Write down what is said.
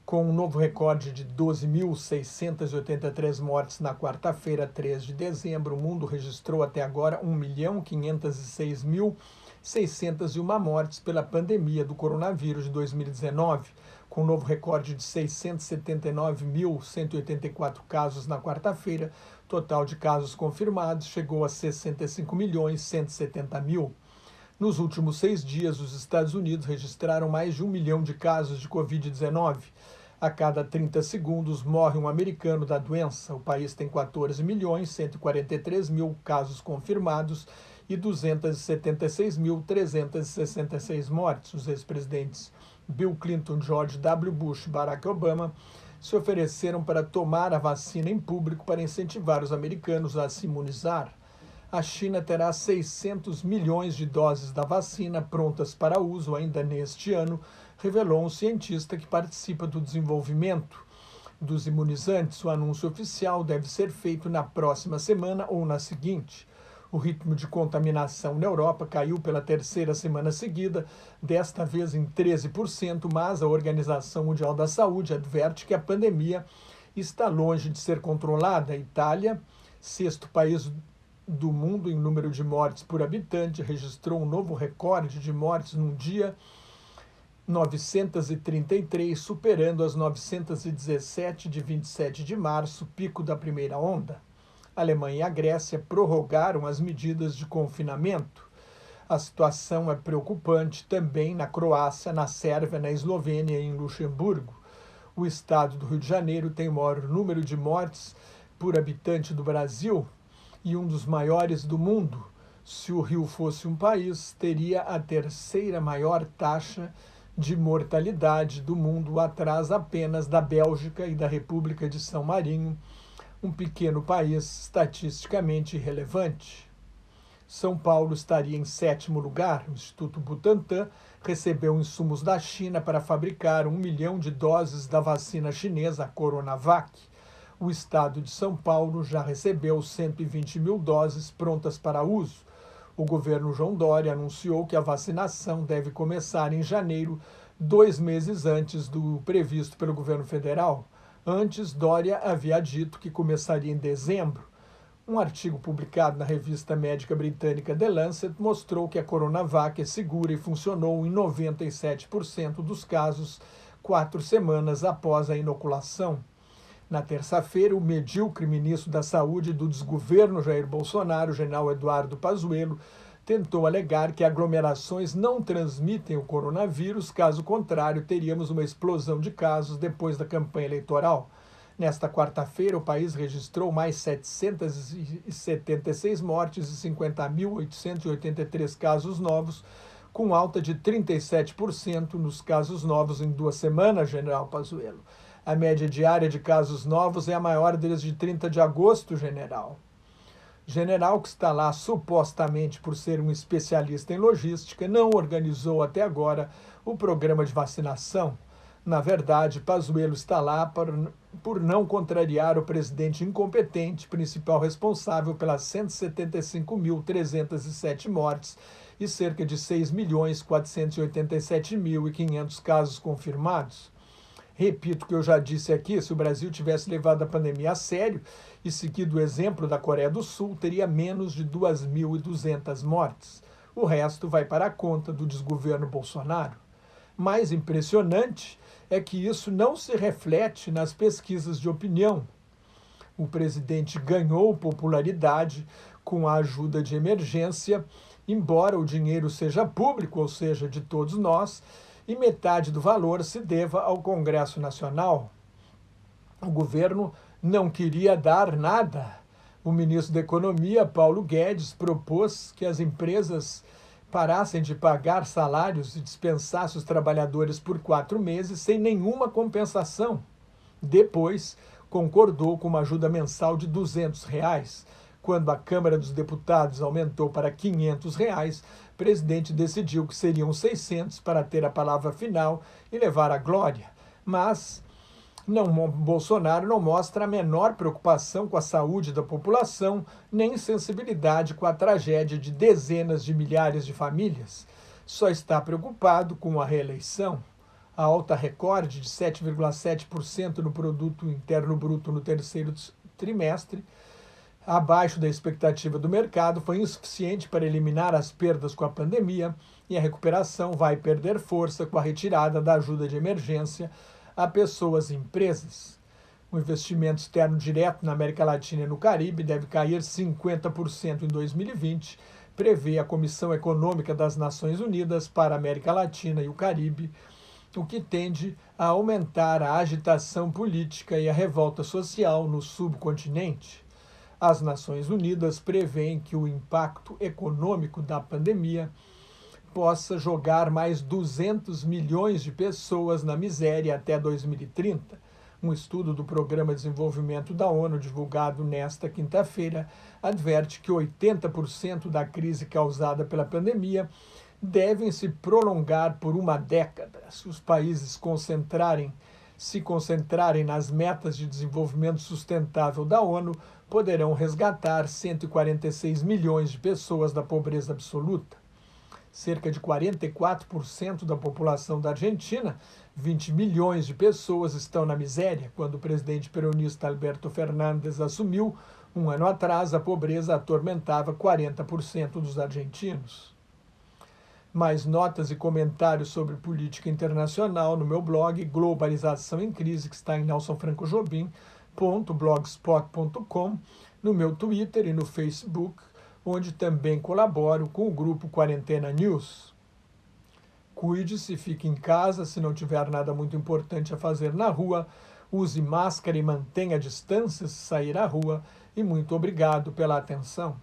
Com um novo recorde de 12.683 mortes na quarta-feira, 3 de dezembro, o mundo registrou até agora 1.506.601 mortes pela pandemia do coronavírus de 2019, com um novo recorde de 679.184 casos na quarta-feira. Total de casos confirmados chegou a 65.170.000. Nos últimos 6 dias, os Estados Unidos registraram mais de 1 milhão de casos de Covid-19. A cada 30 segundos morre um americano da doença. O país tem 14.143.000 casos confirmados e 276.366 mortes. Os ex-presidentes Bill Clinton, George W. Bush e Barack Obama se ofereceram para tomar a vacina em público para incentivar os americanos a se imunizar. A China terá 600 milhões de doses da vacina prontas para uso ainda neste ano, revelou um cientista que participa do desenvolvimento dos imunizantes. O anúncio oficial deve ser feito na próxima semana ou na seguinte. O ritmo de contaminação na Europa caiu pela terceira semana seguida, desta vez em 13%, mas a Organização Mundial da Saúde adverte que a pandemia está longe de ser controlada. A Itália, sexto país do mundo em número de mortes por habitante, registrou um novo recorde de mortes num dia, 933, superando as 917 de 27 de março, pico da primeira onda. A Alemanha e a Grécia prorrogaram as medidas de confinamento. A situação é preocupante também na Croácia, na Sérvia, na Eslovênia e em Luxemburgo. O estado do Rio de Janeiro tem o maior número de mortes por habitante do Brasil e um dos maiores do mundo. Se o Rio fosse um país, teria a terceira maior taxa de mortalidade do mundo, atrás apenas da Bélgica e da República de São Marinho, um pequeno país estatisticamente irrelevante. São Paulo estaria em 7º lugar. O Instituto Butantan recebeu insumos da China para fabricar 1 milhão de doses da vacina chinesa Coronavac. O estado de São Paulo já recebeu 120 mil doses prontas para uso. O governo João Dória anunciou que a vacinação deve começar em janeiro, 2 meses antes do previsto pelo governo federal. Antes, Dória havia dito que começaria em dezembro. Um artigo publicado na revista médica britânica The Lancet mostrou que a Coronavac é segura e funcionou em 97% dos casos 4 semanas após a inoculação. Na terça-feira, o medíocre ministro da Saúde do desgoverno Jair Bolsonaro, general Eduardo Pazuello, tentou alegar que aglomerações não transmitem o coronavírus, caso contrário, teríamos uma explosão de casos depois da campanha eleitoral. Nesta quarta-feira, o país registrou mais 776 mortes e 50.883 casos novos, com alta de 37% nos casos novos em 2 semanas, general Pazuello. A média diária de casos novos é a maior desde 30 de agosto, general. General, que está lá supostamente por ser um especialista em logística, não organizou até agora o programa de vacinação. Na verdade, Pazuello está lá por não contrariar o presidente incompetente, principal responsável pelas 175.307 mortes e cerca de 6.487.500 casos confirmados. Repito o que eu já disse aqui, se o Brasil tivesse levado a pandemia a sério e seguido o exemplo da Coreia do Sul, teria menos de 2.200 mortes. O resto vai para a conta do desgoverno Bolsonaro. Mais impressionante é que isso não se reflete nas pesquisas de opinião. O presidente ganhou popularidade com a ajuda de emergência, embora o dinheiro seja público, ou seja, de todos nós, e metade do valor se deva ao Congresso Nacional. O governo não queria dar nada. O ministro da Economia, Paulo Guedes, propôs que as empresas parassem de pagar salários e dispensassem os trabalhadores por 4 meses sem nenhuma compensação. Depois, concordou com uma ajuda mensal de R$ 200. Quando a Câmara dos Deputados aumentou para R$ 500, o presidente decidiu que seriam 600 para ter a palavra final e levar a glória. Mas Bolsonaro não mostra a menor preocupação com a saúde da população, nem sensibilidade com a tragédia de dezenas de milhares de famílias. Só está preocupado com a reeleição. A alta recorde de 7,7% no produto interno bruto no terceiro trimestre, abaixo da expectativa do mercado, foi insuficiente para eliminar as perdas com a pandemia e a recuperação vai perder força com a retirada da ajuda de emergência a pessoas e empresas. O investimento externo direto na América Latina e no Caribe deve cair 50% em 2020, prevê a Comissão Econômica das Nações Unidas para a América Latina e o Caribe, o que tende a aumentar a agitação política e a revolta social no subcontinente. As Nações Unidas prevêem que o impacto econômico da pandemia possa jogar mais 200 milhões de pessoas na miséria até 2030. Um estudo do Programa de Desenvolvimento da ONU, divulgado nesta quinta-feira, adverte que 80% da crise causada pela pandemia devem se prolongar por uma década. Se os países se concentrarem nas metas de desenvolvimento sustentável da ONU, poderão resgatar 146 milhões de pessoas da pobreza absoluta. Cerca de 44% da população da Argentina, 20 milhões de pessoas, estão na miséria. Quando o presidente peronista Alberto Fernández assumiu, um ano atrás, a pobreza atormentava 40% dos argentinos. Mais notas e comentários sobre política internacional no meu blog Globalização em Crise, que está em nelsonfrancojobim.blogspot.com, no meu Twitter e no Facebook, onde também colaboro com o grupo Quarentena News. Cuide-se, fique em casa, se não tiver nada muito importante a fazer na rua, use máscara e mantenha a distância se sair à rua, e muito obrigado pela atenção.